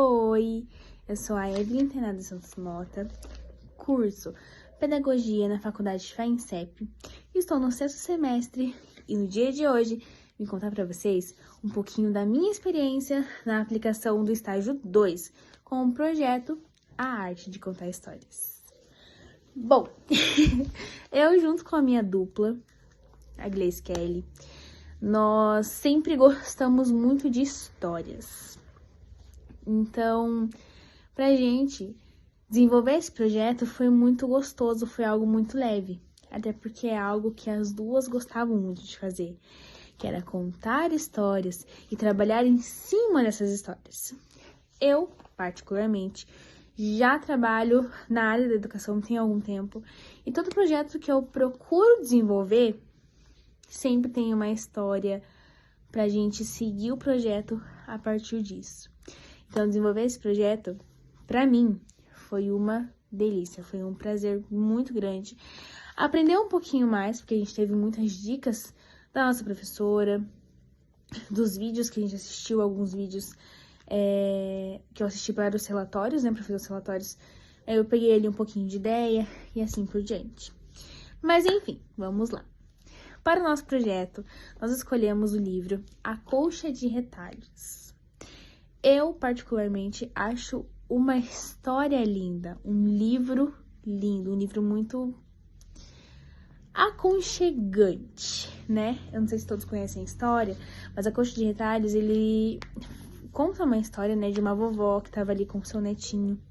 Oi, eu sou a Evelyn Tenada Santos Mota, curso Pedagogia na Faculdade FAINCEP. Estou no 6º semestre e no dia de hoje vim contar para vocês um pouquinho da minha experiência na aplicação do estágio 2 com o projeto A Arte de Contar Histórias. Bom, eu junto com a minha dupla, a Gleice Kelly, nós sempre gostamos muito de histórias. Então, pra gente desenvolver esse projeto foi muito gostoso, foi algo muito leve. Até porque é algo que as duas gostavam muito de fazer, que era contar histórias e trabalhar em cima dessas histórias. Eu, particularmente, já trabalho na área da educação tem algum tempo, e todo projeto que eu procuro desenvolver sempre tem uma história pra gente seguir o projeto a partir disso. Então, desenvolver esse projeto, pra mim, foi uma delícia, foi um prazer muito grande. Aprender um pouquinho mais, porque a gente teve muitas dicas da nossa professora, dos vídeos que a gente assistiu, alguns vídeos que eu assisti para os relatórios, né, para fazer os relatórios. Eu peguei ali um pouquinho de ideia e assim por diante. Mas, enfim, vamos lá. Para o nosso projeto, nós escolhemos o livro A Colcha de Retalhos. Eu, particularmente, acho uma história linda, um livro lindo, um livro muito aconchegante, né? Eu não sei se todos conhecem a história, mas A Colcha de Retalhos, ele conta uma história, né, de uma vovó que estava ali com o seu netinho.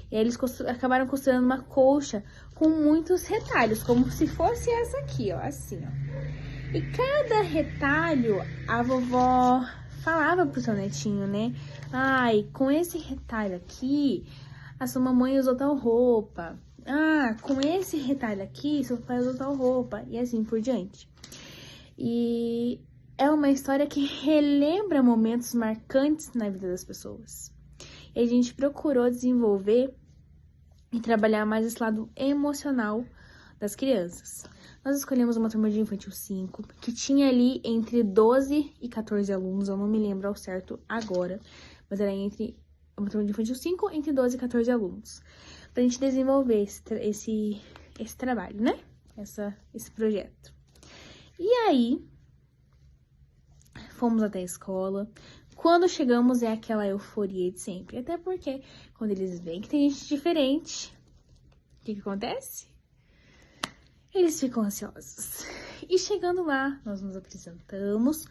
E aí eles acabaram costurando uma colcha com muitos retalhos, como se fosse essa aqui, ó, assim, ó. E cada retalho, a vovó falava pro seu netinho, né? Ai, com esse retalho aqui, a sua mamãe usou tal roupa. Ah, com esse retalho aqui, seu pai usou tal roupa. E assim por diante. E é uma história que relembra momentos marcantes na vida das pessoas. E a gente procurou desenvolver e trabalhar mais esse lado emocional das crianças. Nós escolhemos uma turma de infantil 5, que tinha ali entre 12 e 14 alunos, eu não me lembro ao certo agora, mas era entre uma turma de infantil 5, entre 12 e 14 alunos, pra gente desenvolver esse trabalho, né? Esse projeto. E aí, fomos até a escola. Quando chegamos é aquela euforia de sempre, até porque quando eles veem que tem gente diferente, o que acontece? Eles ficam ansiosos. E chegando lá, nós nos apresentamos,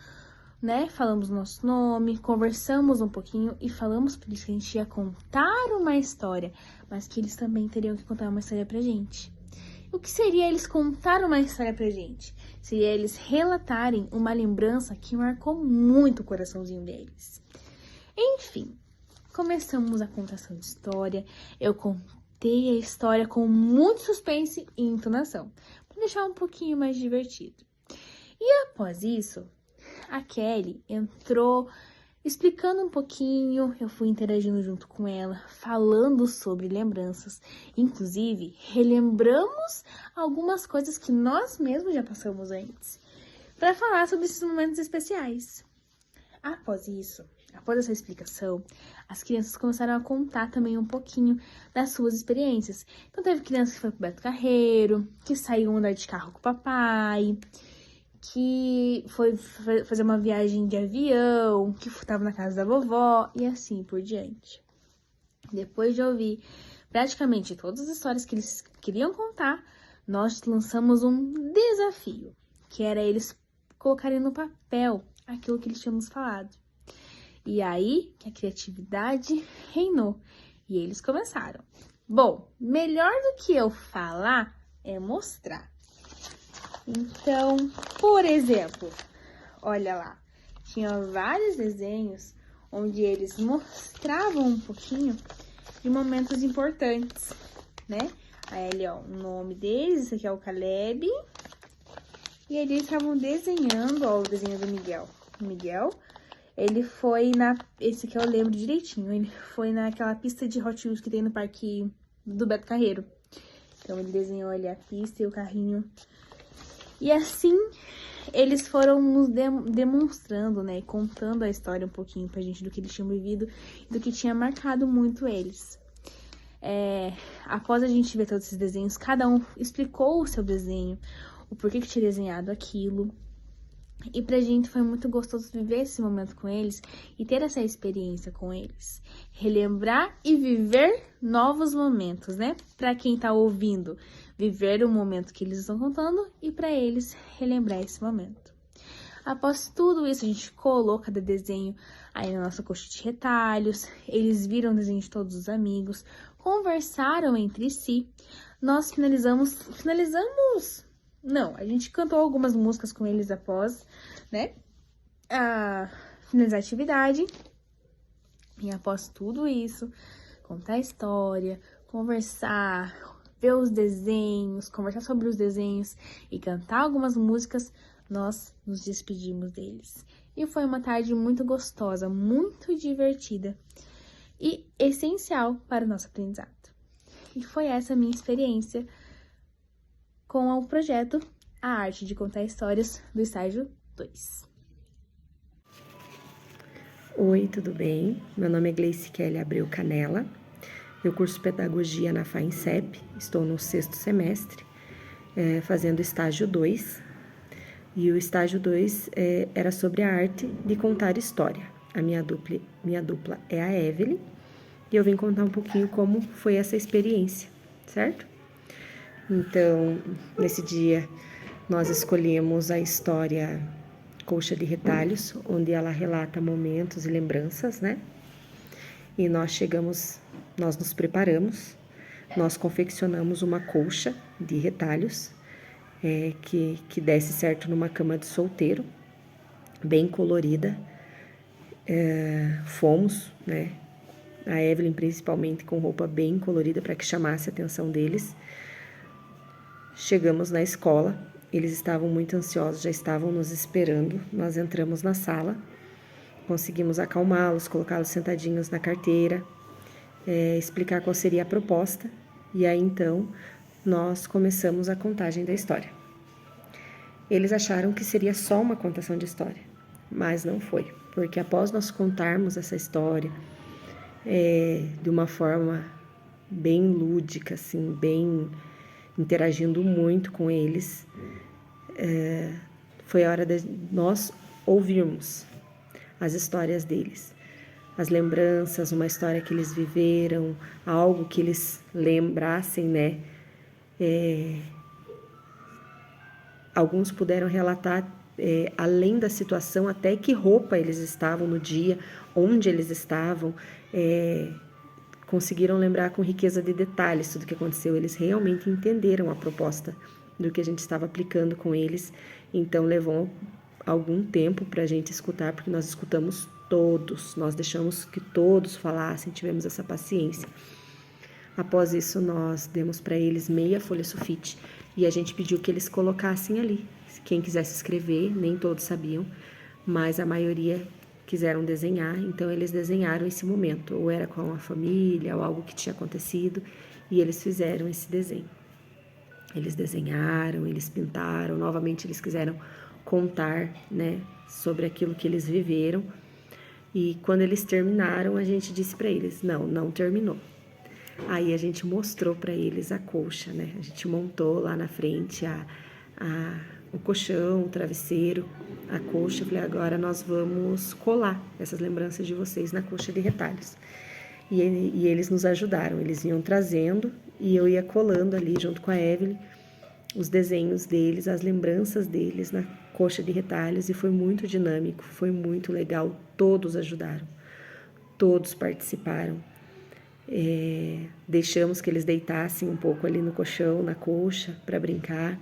né? Falamos o nosso nome, conversamos um pouquinho e falamos para eles que a gente ia contar uma história, mas que eles também teriam que contar uma história pra gente. O que seria eles contar uma história pra gente? Seria eles relatarem uma lembrança que marcou muito o coraçãozinho deles. Enfim, começamos a contação de história. Eu contei a história com muito suspense e entonação, para deixar um pouquinho mais divertido. E após isso, a Kelly entrou explicando um pouquinho, eu fui interagindo junto com ela, falando sobre lembranças. Inclusive, relembramos algumas coisas que nós mesmos já passamos antes, para falar sobre esses momentos especiais. Após isso, após essa explicação, as crianças começaram a contar também um pouquinho das suas experiências. Então, teve criança que foi pro Beto Carreiro, que saiu andar de carro com o papai, que foi fazer uma viagem de avião, que estava na casa da vovó e assim por diante. Depois de ouvir praticamente todas as histórias que eles queriam contar, nós lançamos um desafio, que era eles colocarem no papel aquilo que eles tinham nos falado. E aí que a criatividade reinou e eles começaram. Bom, melhor do que eu falar é mostrar. Então, por exemplo, olha lá, tinha vários desenhos onde eles mostravam um pouquinho de momentos importantes, né? Aí ali, ó, o nome deles, esse aqui é o Caleb. E eles estavam desenhando, ó, o desenho do Miguel. O Miguel, ele foi esse aqui eu lembro direitinho, ele foi naquela pista de Hot Wheels que tem no parque do Beto Carreiro. Então, ele desenhou ali a pista e o carrinho. E assim, eles foram nos demonstrando, né, contando a história um pouquinho pra gente do que eles tinham vivido e do que tinha marcado muito eles. Após a gente ver todos esses desenhos, cada um explicou o seu desenho, o porquê que tinha desenhado aquilo. E pra gente foi muito gostoso viver esse momento com eles e ter essa experiência com eles. Relembrar e viver novos momentos, né? Pra quem tá ouvindo, viver o momento que eles estão contando e pra eles relembrar esse momento. Após tudo isso, a gente colocou cada desenho aí na nossa coxa de retalhos. Eles viram o desenho de todos os amigos, conversaram entre si. Nós finalizamos... Não, a gente cantou algumas músicas com eles após, né, finalizar a atividade. E após tudo isso, contar a história, conversar, ver os desenhos, conversar sobre os desenhos e cantar algumas músicas, nós nos despedimos deles. E foi uma tarde muito gostosa, muito divertida e essencial para o nosso aprendizado. E foi essa a minha experiência com o projeto A Arte de Contar Histórias do estágio 2. Oi, tudo bem? Meu nome é Gleice Kelly Abreu Canela. Eu curso Pedagogia na FAINCEP, estou no 6º semestre, fazendo estágio 2. E o estágio 2 era sobre a arte de contar história. A minha dupla é a Evelyn, e eu vim contar um pouquinho como foi essa experiência, certo? Então, nesse dia, nós escolhemos a história Colcha de Retalhos, onde ela relata momentos e lembranças, né? E nós nos preparamos, nós confeccionamos uma colcha de retalhos que desse certo numa cama de solteiro, bem colorida. Fomos, né? A Evelyn principalmente com roupa bem colorida para que chamasse a atenção deles. Chegamos na escola, eles estavam muito ansiosos, já estavam nos esperando. Nós entramos na sala, conseguimos acalmá-los, colocá-los sentadinhos na carteira, explicar qual seria a proposta. E aí, então, nós começamos a contagem da história. Eles acharam que seria só uma contação de história, mas não foi, porque após nós contarmos essa história de uma forma bem lúdica, assim, bem interagindo muito com eles, foi a hora de nós ouvirmos as histórias deles, as lembranças, uma história que eles viveram, algo que eles lembrassem, né? Alguns puderam relatar, além da situação, até que roupa eles estavam no dia, onde eles estavam, conseguiram lembrar com riqueza de detalhes tudo o que aconteceu. Eles realmente entenderam a proposta do que a gente estava aplicando com eles, então levou algum tempo para a gente escutar, porque nós escutamos todos, nós deixamos que todos falassem, tivemos essa paciência. Após isso, nós demos para eles meia folha sulfite e a gente pediu que eles colocassem ali. Quem quisesse escrever, nem todos sabiam, mas a maioria quiseram desenhar, então eles desenharam esse momento, ou era com a família, ou algo que tinha acontecido, e eles fizeram esse desenho. Eles desenharam, eles pintaram, novamente eles quiseram contar, né, sobre aquilo que eles viveram, e quando eles terminaram, a gente disse para eles, não terminou. Aí a gente mostrou para eles a colcha, né, a gente montou lá na frente o colchão, o travesseiro, a colcha. Eu falei, agora nós vamos colar essas lembranças de vocês na colcha de retalhos. E eles nos ajudaram, eles iam trazendo e eu ia colando ali junto com a Evelyn os desenhos deles, as lembranças deles na colcha de retalhos, e foi muito dinâmico, foi muito legal, todos ajudaram, todos participaram. Deixamos que eles deitassem um pouco ali no colchão, na colcha, para brincar.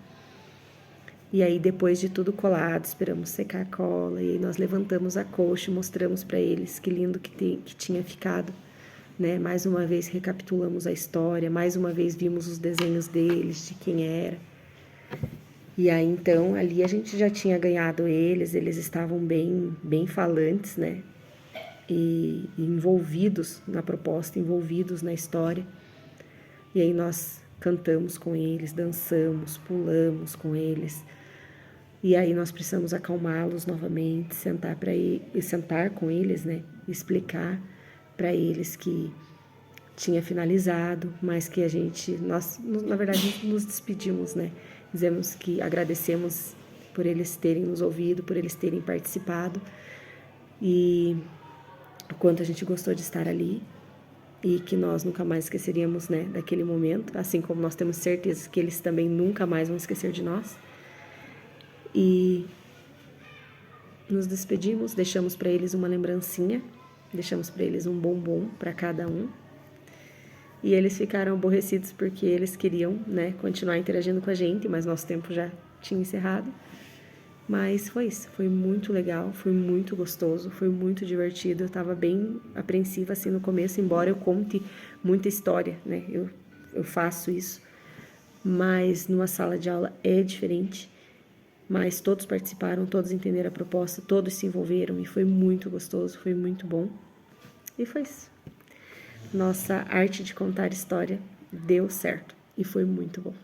E aí, depois de tudo colado, esperamos secar a cola, e aí nós levantamos a colcha e mostramos para eles que lindo que tinha ficado, né? Mais uma vez recapitulamos a história, mais uma vez vimos os desenhos deles, de quem era. E aí, então, ali a gente já tinha ganhado eles estavam bem falantes, né? E envolvidos na proposta, envolvidos na história. E aí nós cantamos com eles, dançamos, pulamos com eles. E aí nós precisamos acalmá-los novamente, sentar com eles, né? Explicar para eles que tinha finalizado, mas que nós na verdade nos despedimos, né? Dizemos que agradecemos por eles terem nos ouvido, por eles terem participado e o quanto a gente gostou de estar ali e que nós nunca mais esqueceríamos, né, daquele momento, assim como nós temos certeza que eles também nunca mais vão esquecer de nós. E nos despedimos, deixamos para eles uma lembrancinha, deixamos para eles um bombom para cada um. E eles ficaram aborrecidos porque eles queriam, né, continuar interagindo com a gente, mas nosso tempo já tinha encerrado. Mas foi isso, foi muito legal, foi muito gostoso, foi muito divertido. Eu estava bem apreensiva assim no começo, embora eu conte muita história, né? Eu faço isso, mas numa sala de aula é diferente. Mas todos participaram, todos entenderam a proposta, todos se envolveram e foi muito gostoso, foi muito bom. E foi isso. Nossa arte de contar história deu certo e foi muito bom.